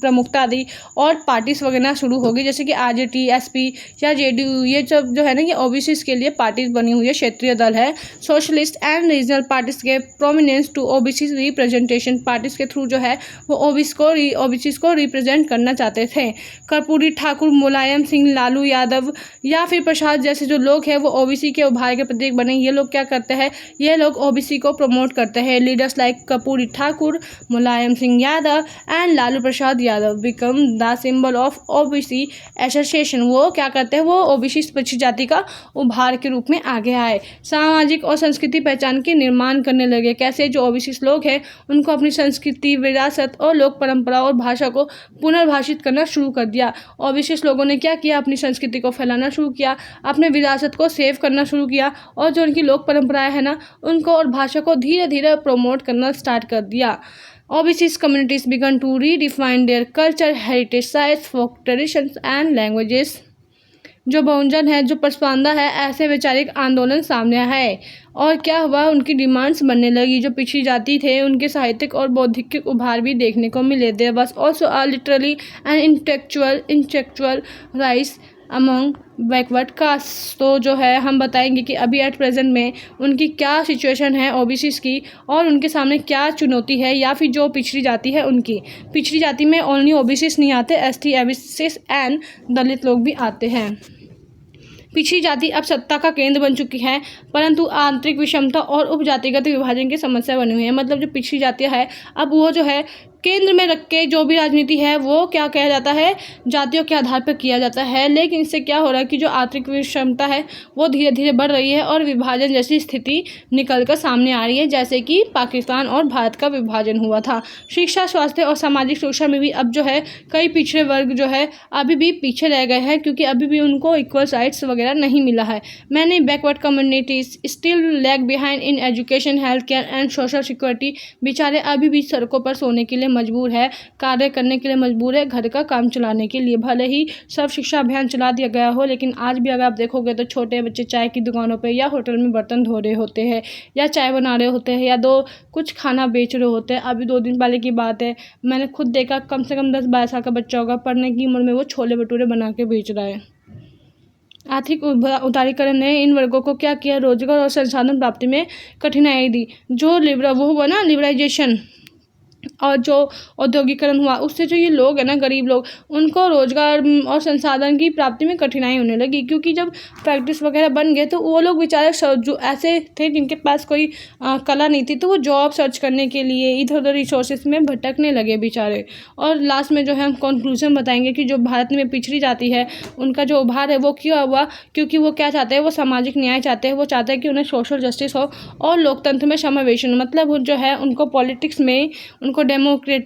प्रमुखता दी और पार्टीज वगैरह शुरू हो गई, जैसे कि आरजेडी, एसपी या जेडीयू। ये सब जो है ना, ये ओबीसी के लिए पार्टीज बनी हुई है, क्षेत्रीय दल है। सोशलिस्ट एंड रीजनल पार्टीज के prominence to OBC representation, parties के थ्रू जो है वो ओबीसी को रिप्रेजेंट करना चाहते थे। कर्पूरी ठाकुर, मुलायम सिंह, लालू यादव या फिर प्रसाद जैसे जो लोग हैं वो ओबीसी के उभार के प्रतीक बने। ये लोग क्या करते हैं, ये लोग ओबीसी को प्रमोट करते हैं। Leaders like Karpoori Thakur, Mulayam Singh Yadav and Lalu Prasad Yadav become the symbol of OBC association. वो क्या करते हैं, वो ओबीसी पिछड़ी जाति का उभार के रूप में आगे आए। सामाजिक और संस्कृति पहचान के निर्माण करने लगे। कैसे, जो ओबीसी लोग हैं उनको अपनी संस्कृति, विरासत और लोक परंपरा और भाषा को पुनर्भाषित करना शुरू कर दिया। ओबीसी लोगों ने क्या किया, अपनी संस्कृति को फैलाना शुरू किया, अपने विरासत को सेव करना शुरू किया और जो उनकी लोक परंपराएं है ना, उनको और भाषा को धीरे धीरे प्रमोट करना स्टार्ट कर दिया। OBC communities began to redefine their culture, heritage sites, folk traditions and languages। जो बहुजन है, जो पसमानदा है, ऐसे वैचारिक आंदोलन सामने आए और क्या हुआ, उनकी डिमांड्स बनने लगी। जो पिछड़ी जाति थे उनके साहित्यिक और बौद्धिक उभार भी देखने को मिले। There was also a literally and intellectual rise among backward caste. तो जो है हम बताएंगे कि अभी एट प्रेजेंट में उनकी क्या सिचुएशन है ओबीसी की और उनके सामने क्या चुनौती है, या फिर जो पिछड़ी जाति है उनकी। पिछड़ी जाति में ओनली ओबीसी नहीं आते, एसटी, एबीसी एंड दलित लोग भी आते हैं। पिछड़ी जाति अब सत्ता का केंद्र बन चुकी है, परंतु आंतरिक विषमता और उपजातिगत विभाजन की समस्या बनी हुई है। मतलब जो पिछड़ी जातियाँ है अब वो जो है केंद्र में रख के जो भी राजनीति है वो क्या कहा जाता है, जातियों के आधार पर किया जाता है। लेकिन इससे क्या हो रहा है कि जो आंतरिक विषमता है वो धीरे धीरे बढ़ रही है और विभाजन जैसी स्थिति निकल कर सामने आ रही है, जैसे कि पाकिस्तान और भारत का विभाजन हुआ था। शिक्षा, स्वास्थ्य और सामाजिक सुरक्षा में भी अब जो है कई पिछड़े वर्ग जो है अभी भी पीछे रह गए हैं, क्योंकि अभी भी उनको इक्वल राइट्स वगैरह नहीं मिला है। Many backward communities still lag behind in education, health care and social security. बेचारे अभी भी सड़कों पर सोने के लिए मजबूर है, कार्य करने के लिए मजबूर है, घर का काम चलाने के लिए। भले ही सर्व शिक्षा अभियान चला दिया गया हो, लेकिन आज भी अगर आप देखोगे तो छोटे बच्चे चाय की दुकानों पे या होटल में बर्तन धो रहे होते हैं, या चाय बना रहे होते हैं, या कुछ खाना बेच रहे होते हैं। अभी 2 दिन पहले की बात है, मैंने खुद देखा, कम से कम 10-12 साल का बच्चा होगा, पढ़ने की उम्र में वो छोले भटूरे बना के बेच रहा है। आर्थिक उदारीकरण ने इन वर्गों को क्या किया, रोजगार और संसाधन प्राप्ति में कठिनाई दी। जो वो हुआ ना लिबरलाइजेशन और जो औद्योगिकरण हुआ उससे जो ये लोग हैं ना, गरीब लोग, उनको रोजगार और संसाधन की प्राप्ति में कठिनाई होने लगी, क्योंकि जब फैक्ट्रीज वगैरह बन गए तो वो लोग बेचारे जो ऐसे थे जिनके पास कोई कला नहीं थी, तो वो जॉब सर्च करने के लिए इधर उधर रिसोर्सेज में भटकने लगे बेचारे। और लास्ट में जो है हम कंक्लूजन बताएंगे कि जो भारत में पिछड़ी जाती है उनका जो उभार है वो क्यों हुआ, क्योंकि वो क्या चाहते हैं, वो सामाजिक न्याय चाहते हैं, वो चाहते हैं कि उन्हें सोशल जस्टिस हो और लोकतंत्र में समावेशन, मतलब वो जो है उनको पॉलिटिक्स में, उनको डेमोक्रेट्स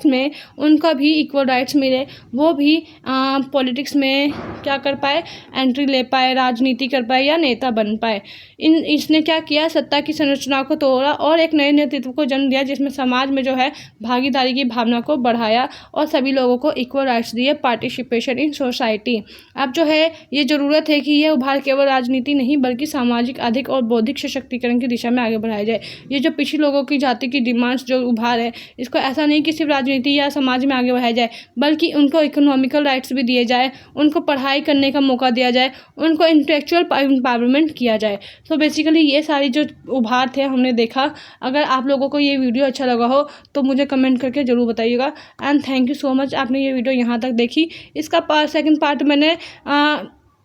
में उनका भी इक्वल राइट्स मिले, वो भी पॉलिटिक्स में क्या कर पाए, एंट्री ले पाए, राजनीति कर पाए या नेता बन पाए। इसने क्या किया, सत्ता की संरचना को तोड़ा और एक नए नेतृत्व को जन्म दिया, जिसमें समाज में जो है भागीदारी की भावना को बढ़ाया और सभी लोगों को इक्वल राइट्स दिए, पार्टिसिपेशन इन सोसाइटी। अब जो है ये ज़रूरत है कि यह उभार केवल राजनीति नहीं बल्कि सामाजिक, आर्थिक और बौद्धिक सशक्तिकरण की दिशा में आगे बढ़ाया जाए। ये जो पिछड़ी लोगों की जाति की डिमांड्स जो उभार है, इसको ऐसा नहीं कि सिर्फ राजनीति या समाज में आगे बढ़ाया जाए, बल्कि उनको इकोनॉमिकल राइट्स भी दिए जाए, उनको पढ़ाई करने का मौका दिया जाए, उनको इंटेलेक्चुअल एम्पावरमेंट किया जाए। तो बेसिकली ये सारी जो उभार थे हमने देखा। अगर आप लोगों को ये वीडियो अच्छा लगा हो तो मुझे कमेंट करके ज़रूर बताइएगा। And thank you so much, आपने ये वीडियो यहाँ तक देखी। इसका सेकंड पार्ट मैंने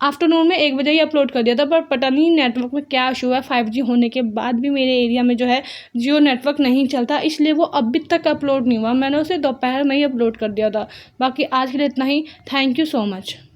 आफ्टरनून में 1 बजे ही अपलोड कर दिया था, पर पता नहीं नेटवर्क में क्या इशू है। 5G होने के बाद भी मेरे एरिया में जो है जियो नेटवर्क नहीं चलता, इसलिए वो अभी तक अपलोड नहीं हुआ। मैंने उसे दोपहर में ही अपलोड कर दिया था। बाकी आज के लिए इतना ही। Thank you so much.